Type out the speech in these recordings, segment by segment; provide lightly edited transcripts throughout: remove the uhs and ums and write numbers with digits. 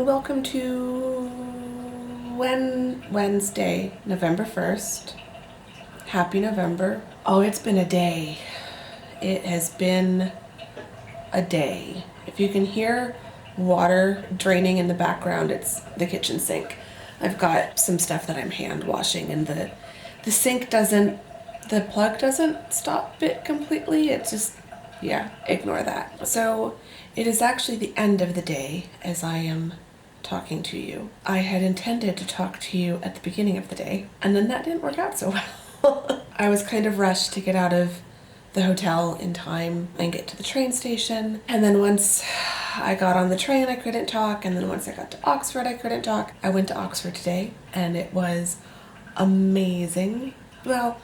and welcome to Wednesday, November 1st. Happy November. Oh, it's been a day. It has been a day. If you can hear water draining in the background, it's the kitchen sink. I've got some stuff that I'm hand washing, and the sink the plug doesn't stop it completely. It's just, yeah, ignore that. So it is actually the end of the day as I am talking to you. I had intended to talk to you at the beginning of the day, and then that didn't work out so well. I was kind of rushed to get out of the hotel in time and get to the train station. And then once I got on the train, I couldn't talk. And then once I got to Oxford, I couldn't talk. I went to Oxford today, and it was amazing. Well,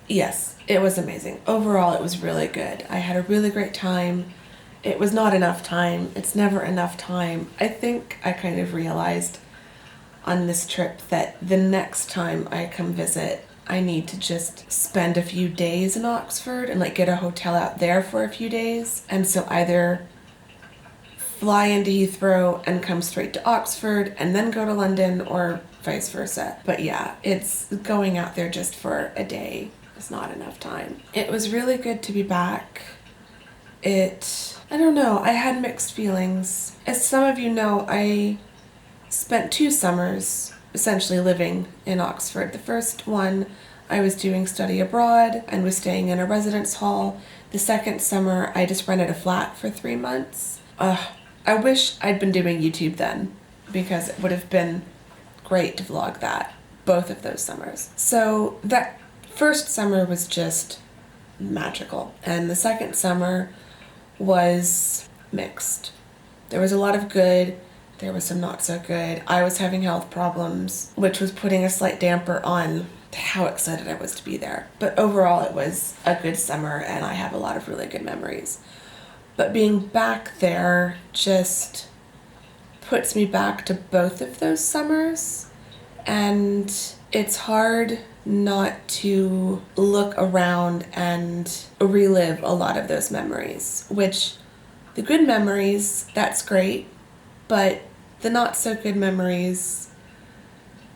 yes, it was amazing. Overall, it was really good. I had a really great time. It was not enough time. It's never enough time. I think I kind of realized on this trip that the next time I come visit, I need to just spend a few days in Oxford and get a hotel out there for a few days. And so either fly into Heathrow and come straight to Oxford and then go to London, or vice versa. But yeah, it's going out there just for a day is not enough time. It was really good to be back. I don't know, I had mixed feelings. As some of you know, I spent 2 summers essentially living in Oxford. The first one, I was doing study abroad and was staying in a residence hall. The second summer, I just rented a flat for 3 months. I wish I'd been doing YouTube then, because it would have been great to vlog that, both of those summers. So that first summer was just magical, and the second summer was mixed. There was a lot of good, there was some not so good. I was having health problems, which was putting a slight damper on how excited I was to be there. But overall, it was a good summer, and I have a lot of really good memories. But being back there just puts me back to both of those summers, and it's hard not to look around and relive a lot of those memories, which the good memories, that's great, but the not so good memories,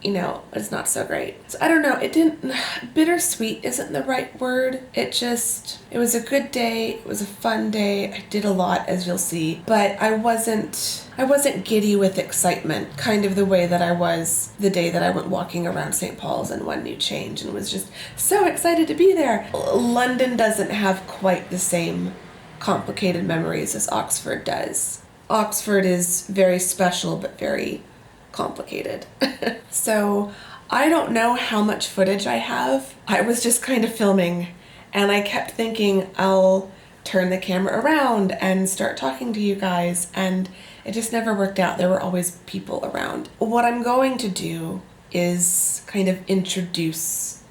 it's not so great. So I don't know, bittersweet isn't the right word. It was a good day. It was a fun day. I did a lot, as you'll see, but I wasn't giddy with excitement, kind of the way that I was the day that I went walking around St. Paul's and One New Change and was just so excited to be there. London doesn't have quite the same complicated memories as Oxford does. Oxford is very special, but very complicated. So I don't know how much footage I have. I was just kind of filming, and I kept thinking I'll turn the camera around and start talking to you guys, and it just never worked out. There were always people around. What I'm going to do is kind of introduce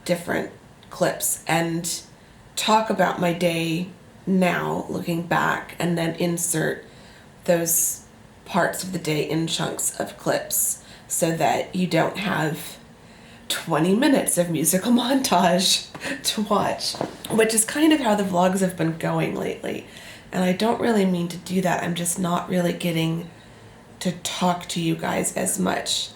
different clips and talk about my day now, looking back, and then insert those parts of the day in chunks of clips so that you don't have 20 minutes of musical montage to watch, which is kind of how the vlogs have been going lately. And I don't really mean to do that. I'm just not really getting to talk to you guys as much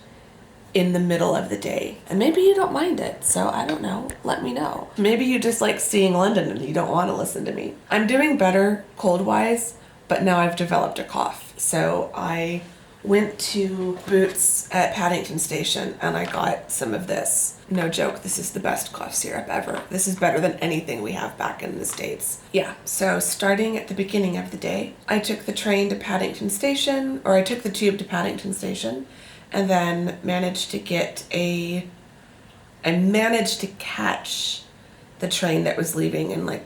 in the middle of the day. And maybe you don't mind it, so I don't know. Let me know. Maybe you just like seeing London and you don't want to listen to me. I'm doing better cold-wise, but now I've developed a cough. So I went to Boots at Paddington Station and I got some of this. No joke, this is the best cough syrup ever. This is better than anything we have back in the States. Yeah, so starting at the beginning of the day, I took the train to Paddington Station, or I took the tube to Paddington Station, and then managed to catch the train that was leaving in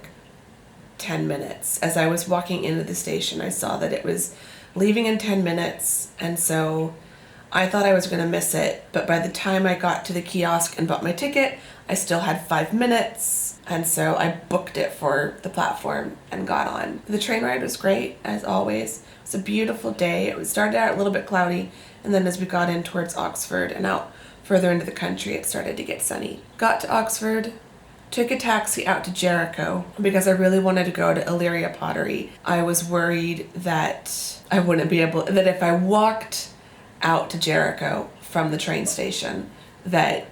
10 minutes. As I was walking into the station, I saw that it was leaving in 10 minutes, and so I thought I was going to miss it, but by the time I got to the kiosk and bought my ticket, I still had 5 minutes, and so I booked it for the platform and got on. The train ride was great, as always. It was a beautiful day. It started out a little bit cloudy, and then as we got in towards Oxford and out further into the country, it started to get sunny. Got to Oxford, took a taxi out to Jericho because I really wanted to go to Illyria Pottery. I was worried that I wouldn't be able, that if I walked out to Jericho from the train station, that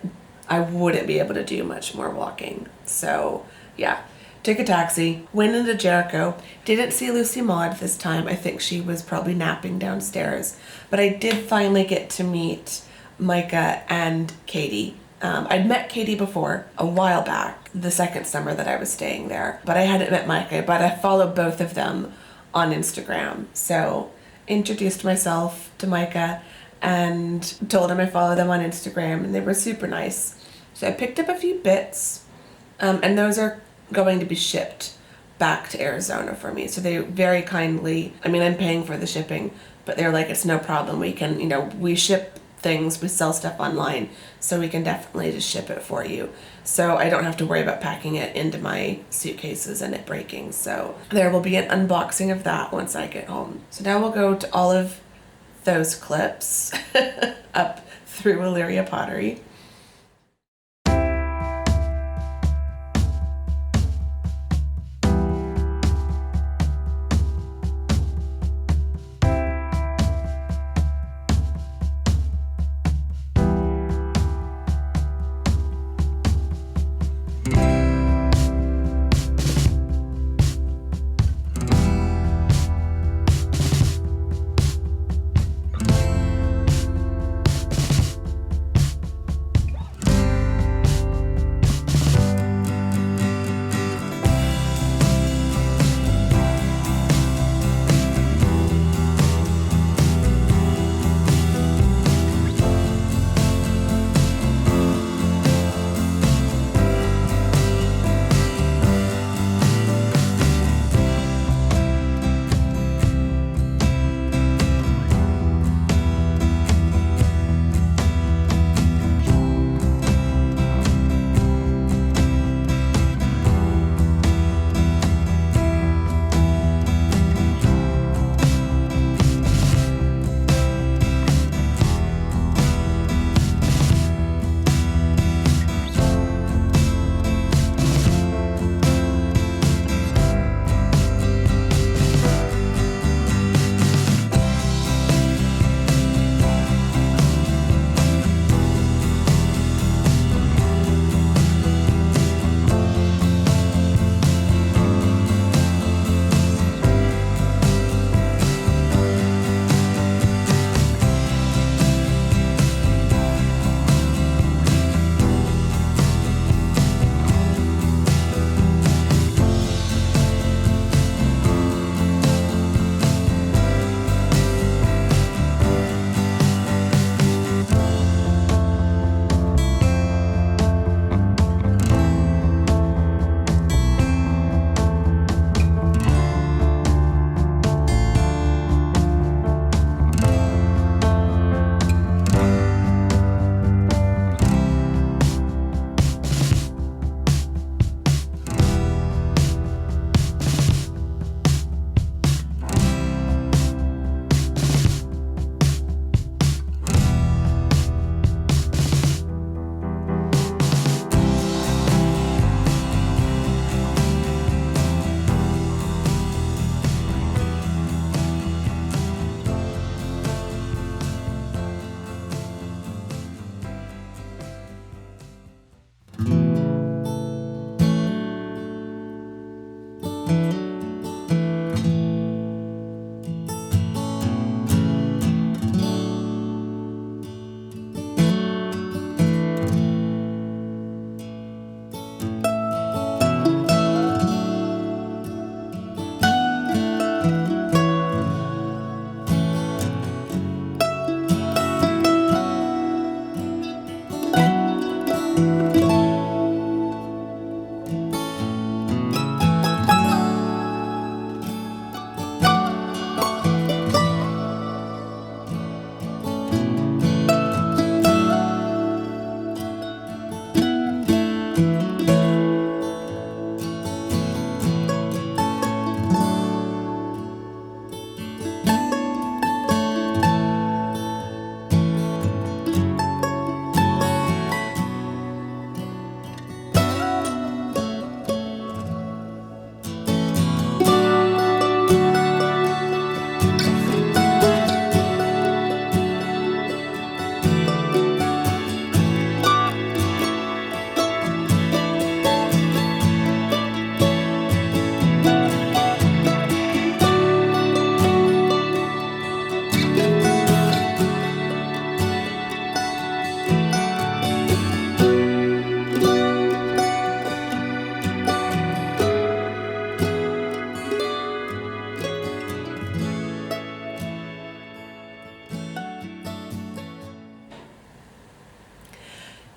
I wouldn't be able to do much more walking. So yeah, took a taxi, went into Jericho, didn't see Lucy Maud this time. I think she was probably napping downstairs, but I did finally get to meet Micah and Katie. I'd met Katie before a while back, the second summer that I was staying there, but I hadn't met Micah, but I followed both of them on Instagram. So introduced myself to Micah and told him I followed them on Instagram, and they were super nice. So I picked up a few bits, and those are going to be shipped back to Arizona for me. So they very kindly, I mean, I'm paying for the shipping, but they're like, it's no problem. We can, we ship things, we sell stuff online, so we can definitely just ship it for you. So I don't have to worry about packing it into my suitcases and it breaking. So there will be an unboxing of that once I get home. So now we'll go to all of those clips up through Illyria Pottery.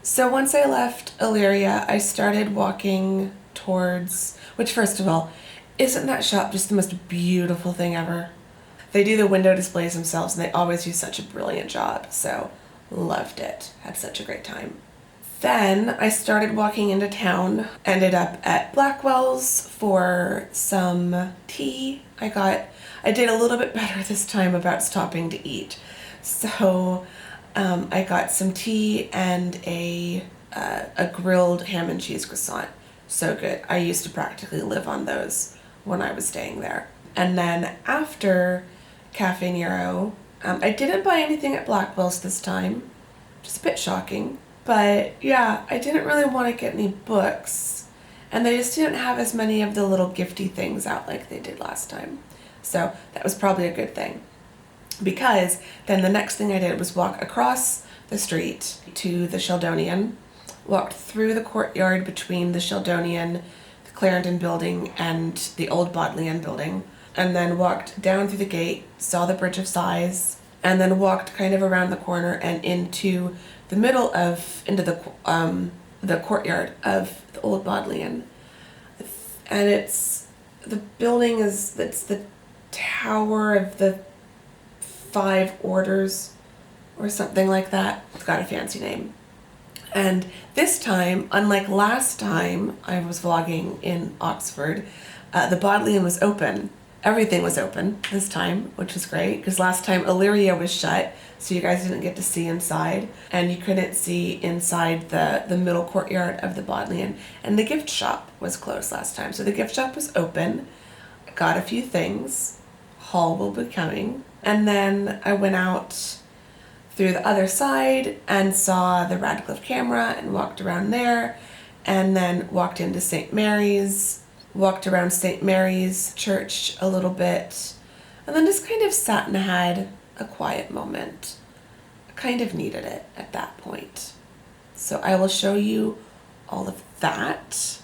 So once I left Illyria, I started walking towards, which first of all, isn't that shop just the most beautiful thing ever? They do the window displays themselves and they always do such a brilliant job. So loved it. Had such a great time. Then I started walking into town, ended up at Blackwells for some tea. I did a little bit better this time about stopping to eat. So I got some tea and a grilled ham and cheese croissant. So good. I used to practically live on those when I was staying there. And then after Cafe Nero, I didn't buy anything at Blackwell's this time, just a bit shocking. But yeah, I didn't really want to get any books, and they just didn't have as many of the little gifty things out like they did last time. So that was probably a good thing, because then the next thing I did was walk across the street to the Sheldonian, walked through the courtyard between the Sheldonian, the Clarendon building, and the old Bodleian building, and then walked down through the gate, saw the Bridge of Sighs, and then walked kind of around the corner and into the courtyard of the old Bodleian. And it's the Tower of the Five Orders or something like that. It's got a fancy name. And this time, unlike last time I was vlogging in Oxford, the Bodleian was open. Everything was open this time, which was great, because last time Illyria was shut, so you guys didn't get to see inside, and you couldn't see inside the middle courtyard of the Bodleian. And the gift shop was closed last time, so the gift shop was open. I got a few things. Haul will be coming. And then I went out through the other side and saw the Radcliffe camera and walked around there, and then walked into St. Mary's, walked around St. Mary's Church a little bit, and then just kind of sat and had a quiet moment. I kind of needed it at that point. So I will show you all of that.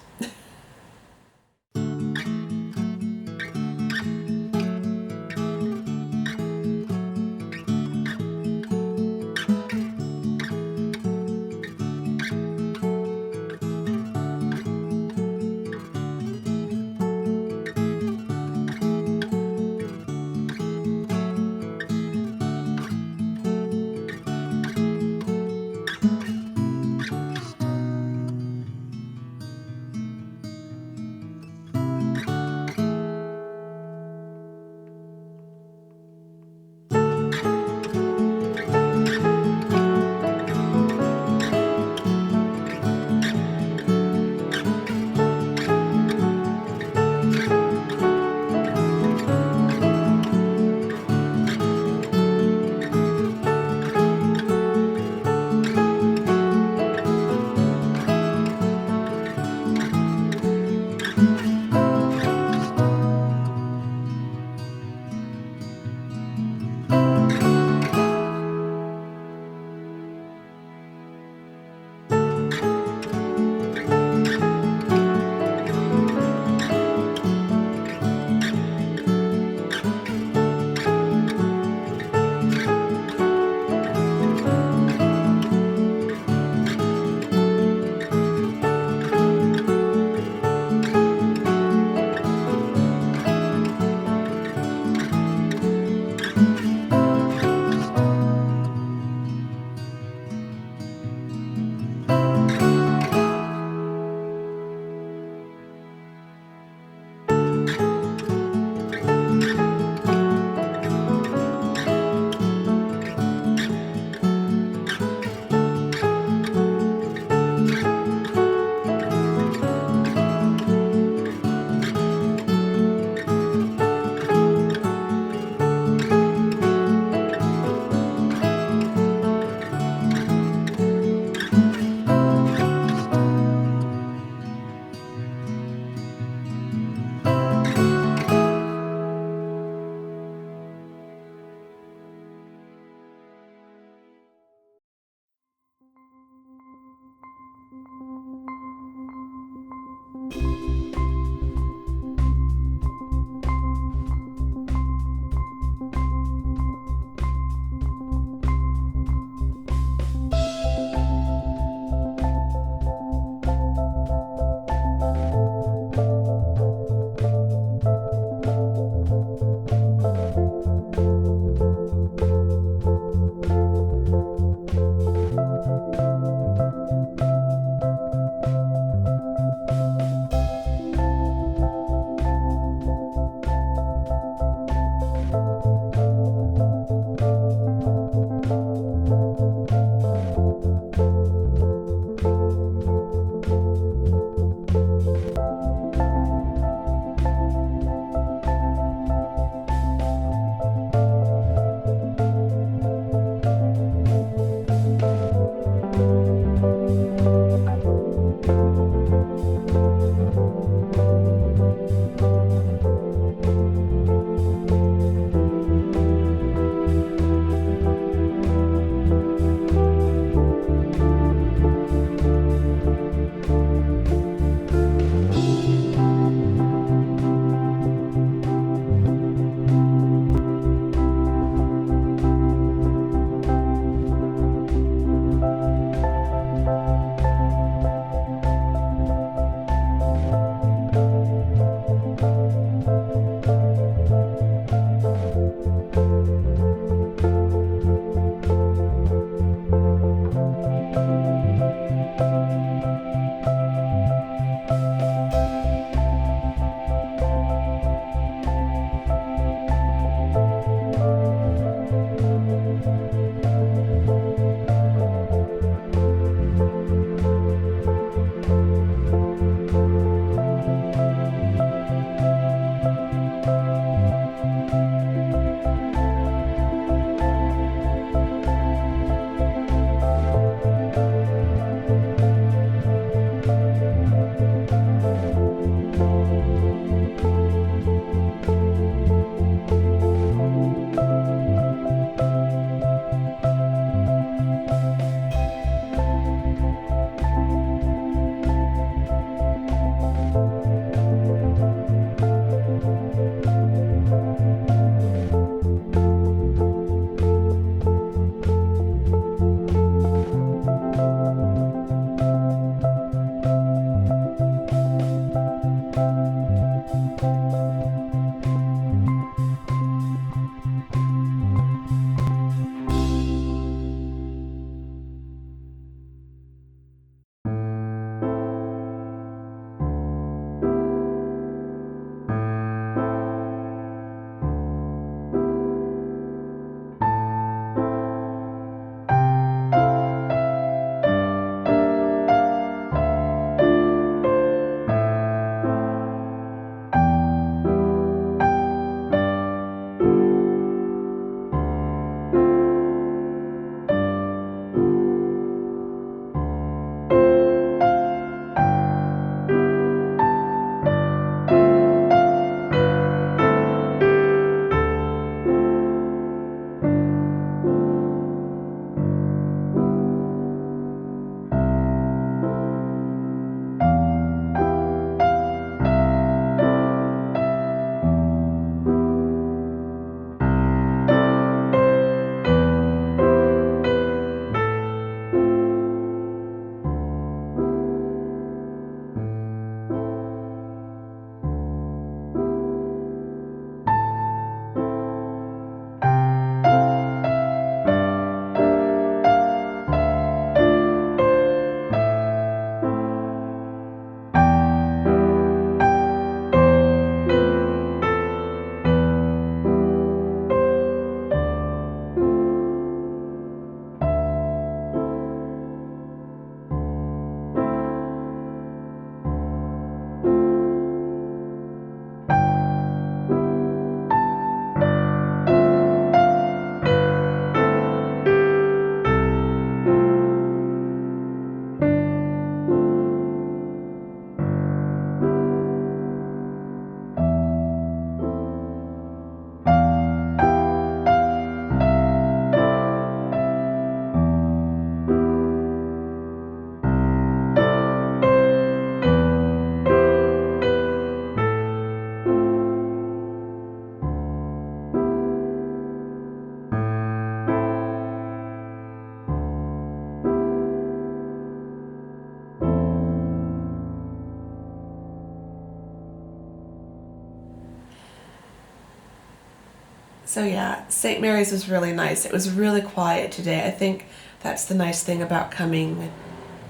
So yeah, St. Mary's was really nice. It was really quiet today. I think that's the nice thing about coming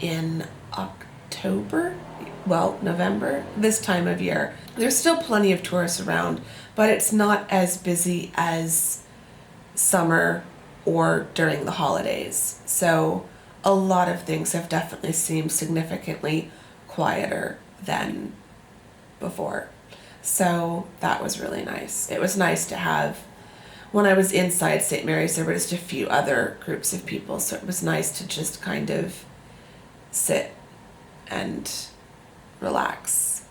in October, well, November, this time of year. There's still plenty of tourists around, but it's not as busy as summer or during the holidays. So a lot of things have definitely seemed significantly quieter than before. So that was really nice. It was nice to have, when I was inside St. Mary's, there were just a few other groups of people, so it was nice to just kind of sit and relax.